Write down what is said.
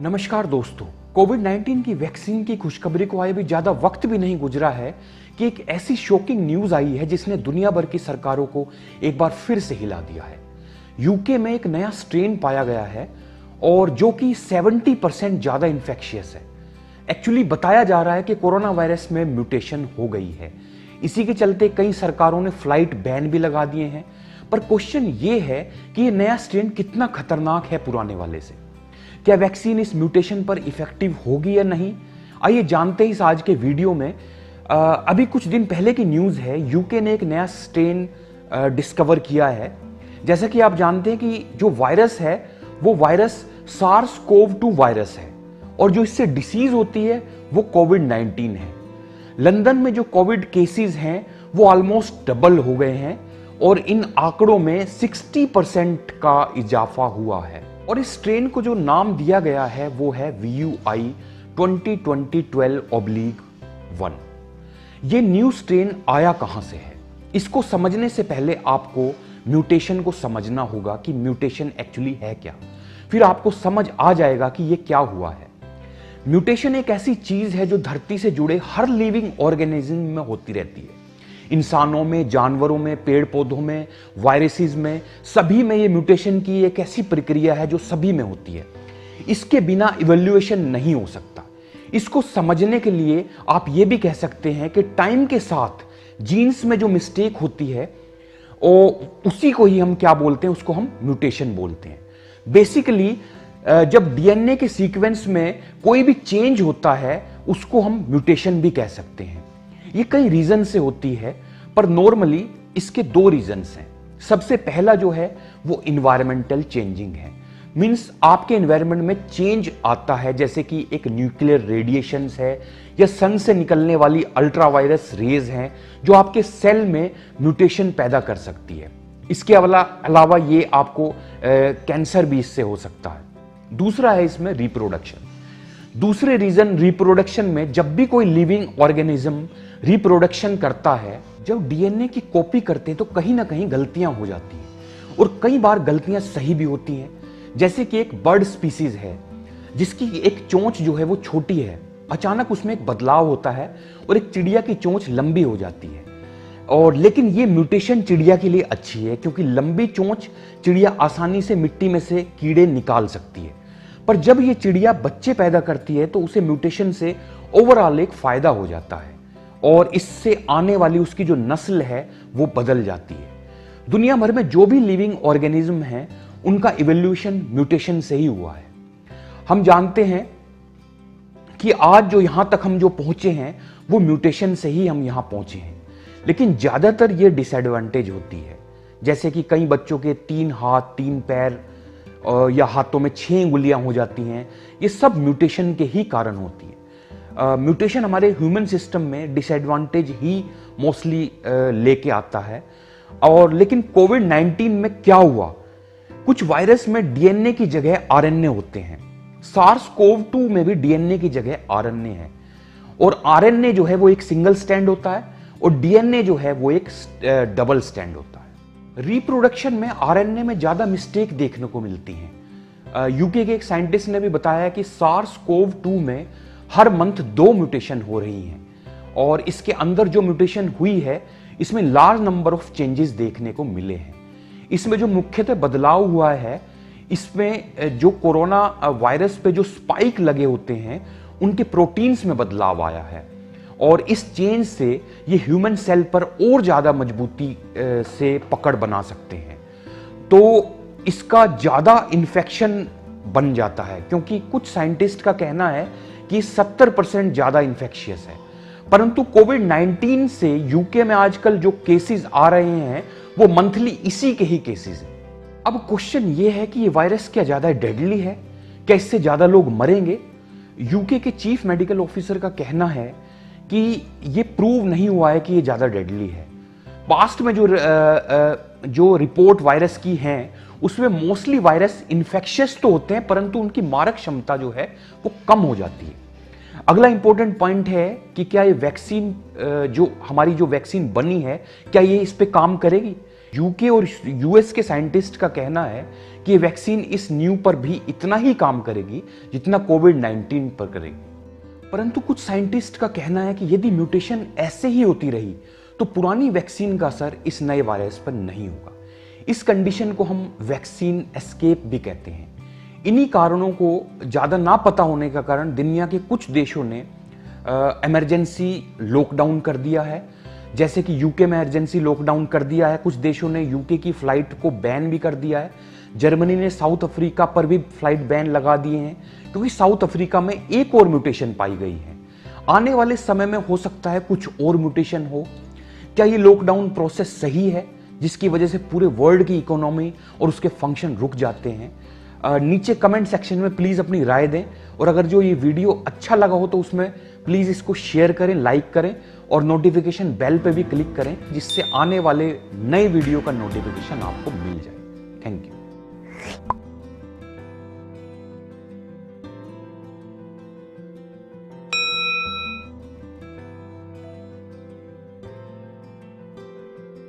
नमस्कार दोस्तों। कोविड-19 की वैक्सीन की खुशखबरी को आए भी ज़्यादा वक्त भी नहीं गुजरा है कि एक ऐसी शॉकिंग न्यूज़ आई है जिसने दुनिया भर की सरकारों को एक बार फिर से हिला दिया है। यूके में एक नया स्ट्रेन पाया गया है और जो कि 70% ज़्यादा इन्फेक्शियस है। एक्चुअली बताया जा रहा है कि कोरोना वायरस में म्यूटेशन हो गई है। इसी के चलते कई सरकारों ने फ्लाइट बैन भी लगा दिए हैं। पर क्वेश्चन ये है कि ये नया स्ट्रेन कितना खतरनाक है पुराने वाले से। क्या वैक्सीन इस म्यूटेशन पर इफेक्टिव होगी या नहीं, आइए जानते हैं इस आज के वीडियो में। अभी कुछ दिन पहले की न्यूज़ है, यूके ने एक नया स्ट्रेन डिस्कवर किया है। जैसा कि आप जानते हैं कि जो वायरस है वो वायरस SARS-CoV-2 वायरस है और जो इससे डिसीज होती है वो कोविड-19 है। लंदन में जो कोविड केसेस हैं वो ऑलमोस्ट डबल हो गए हैं और इन आंकड़ों में 60% का इजाफा हुआ है। और इस स्ट्रेन को जो नाम दिया गया है वो है VUI 2020-12/1। ये न्यू स्ट्रेन आया कहां से है, इसको समझने से पहले आपको म्यूटेशन को समझना होगा कि म्यूटेशन एक्चुअली है क्या। फिर आपको समझ आ जाएगा कि ये क्या हुआ है। म्यूटेशन एक ऐसी चीज है जो धरती से जुड़े हर लिविंग ऑर्गेनिज्म में होती रहती है। इंसानों में, जानवरों में, पेड़ पौधों में, वायरसेस में, सभी में ये म्यूटेशन की एक ऐसी प्रक्रिया है जो सभी में होती है। इसके बिना इवोल्यूशन नहीं हो सकता। इसको समझने के लिए आप ये भी कह सकते हैं कि टाइम के साथ जीन्स में जो मिस्टेक होती है उसी को ही हम क्या बोलते हैं, उसको हम म्यूटेशन बोलते हैं। बेसिकली जब डीएनए के सीक्वेंस में कोई भी चेंज होता है उसको हम म्यूटेशन भी कह सकते हैं। ये कई रीजन से होती है पर नॉर्मली इसके दो रीजन्स हैं। सबसे पहला जो है वो इन्वायरमेंटल चेंजिंग है। मींस आपके एनवायरनमेंट में चेंज आता है, जैसे कि एक न्यूक्लियर रेडिएशंस है या सन से निकलने वाली अल्ट्रावायरस रेज हैं जो आपके सेल में म्यूटेशन पैदा कर सकती है। इसके अलावा ये आपको कैंसर भी इससे हो सकता है। दूसरा है इसमें रिप्रोडक्शन। दूसरे रीजन रिप्रोडक्शन में जब भी कोई लिविंग ऑर्गेनिज्म रिप्रोडक्शन करता है, जब डीएनए की कॉपी करते हैं तो कहीं ना कहीं गलतियां हो जाती हैं और कई बार गलतियां सही भी होती हैं। जैसे कि एक बर्ड स्पीसीज है जिसकी एक चोंच जो है वो छोटी है, अचानक उसमें एक बदलाव होता है और एक चिड़िया की चोंच लंबी हो जाती है। और लेकिन ये म्यूटेशन चिड़िया के लिए अच्छी है क्योंकि लंबी चोंच चिड़िया आसानी से मिट्टी में से कीड़े निकाल सकती है। पर जब ये चिड़िया बच्चे पैदा करती है तो उसे म्यूटेशन से ओवरऑल एक फायदा हो जाता है और इससे आने वाली उसकी जो नस्ल है वो बदल जाती है। दुनिया भर में जो भी लिविंग ऑर्गेनिज्म हैं उनका इवोल्यूशन म्यूटेशन से ही हुआ है। हम जानते हैं कि आज जो यहां तक हम जो पहुंचे हैं वो म्यूटेशन से ही हम यहां पहुंचे हैं। लेकिन ज्यादातर ये डिसएडवांटेज होती है, जैसे कि कई बच्चों के 3 हाथ 3 पैर या हाथों में 6 उंगलियां हो जाती हैं। ये सब म्यूटेशन के ही कारण होती है। म्यूटेशन हमारे ह्यूमन सिस्टम में डिसएडवांटेज ही मोस्टली लेके आता है। और लेकिन कोविड-19 में क्या हुआ, कुछ वायरस में डीएनए की जगह आरएनए होते हैं। SARS-CoV-2 में भी डीएनए की जगह आरएनए है और आरएनए जो है वो एक सिंगल स्टैंड होता है और डीएनए जो है वो एक डबल स्टैंड होता है। रिप्रोडक्शन में आरएनए में ज्यादा मिस्टेक देखने को मिलती हैं। यूके के एक साइंटिस्ट ने भी बताया कि SARS-CoV-2 में हर मंथ 2 म्यूटेशन हो रही हैं और इसके अंदर जो म्यूटेशन हुई है इसमें लार्ज नंबर ऑफ चेंजेस देखने को मिले हैं। इसमें जो मुख्यतः बदलाव हुआ है, इसमें जो कोरोना वायरस पे जो स्पाइक लगे होते हैं उनके प्रोटीन्स में बदलाव आया है और इस चेंज से ये ह्यूमन सेल पर और ज्यादा मजबूती से पकड़ बना सकते हैं। तो इसका ज्यादा इन्फेक्शन बन जाता है क्योंकि कुछ साइंटिस्ट का कहना है कि 70% ज्यादा इन्फेक्शियस है। परंतु कोविड-19 से यूके में आजकल जो केसेस आ रहे हैं वो मंथली इसी के ही केसेस हैं। अब क्वेश्चन ये है कि ये वायरस क्या ज्यादा डेडली है, क्या इससे ज्यादा लोग मरेंगे? यूके के चीफ मेडिकल ऑफिसर का कहना है कि ये प्रूव नहीं हुआ है कि ये ज्यादा डेडली है। पास्ट में जो रिपोर्ट वायरस की हैं उसमें मोस्टली वायरस इन्फेक्शियस तो होते हैं परंतु उनकी मारक क्षमता जो है वो कम हो जाती है। अगला इंपॉर्टेंट पॉइंट है कि क्या ये वैक्सीन जो हमारी जो वैक्सीन बनी है क्या ये इस पे काम करेगी? यूके और यूएस के साइंटिस्ट का कहना है कि ये वैक्सीन इस न्यू पर भी इतना ही काम करेगी जितना कोविड-19 पर करेगी। परंतु कुछ साइंटिस्ट का कहना है कि यदि म्यूटेशन ऐसे ही होती रही तो पुरानी वैक्सीन का असर इस नए वायरस पर नहीं होगा। इस कंडीशन को हम वैक्सीन एस्केप भी कहते हैं। इन्हीं कारणों को ज़्यादा ना पता होने का कारण दुनिया के कुछ देशों ने इमरजेंसी लॉकडाउन कर दिया है, जैसे कि यूके में इमरजेंसी लॉकडाउन कर दिया है। कुछ देशों ने यूके की फ्लाइट को बैन भी कर दिया है। जर्मनी ने साउथ अफ्रीका पर भी फ्लाइट बैन लगा दिए हैं क्योंकि साउथ अफ्रीका में एक और म्यूटेशन पाई गई है। आने वाले समय में हो सकता है कुछ और म्यूटेशन हो। क्या ये लॉकडाउन प्रोसेस सही है जिसकी वजह से पूरे वर्ल्ड की इकोनॉमी और उसके फंक्शन रुक जाते हैं? नीचे कमेंट सेक्शन में प्लीज़ अपनी राय दें, और अगर जो ये वीडियो अच्छा लगा हो तो उसमें प्लीज़ इसको शेयर करें, लाइक करें और नोटिफिकेशन बेल पे भी क्लिक करें जिससे आने वाले नए वीडियो का नोटिफिकेशन आपको मिल जाए। Thank you.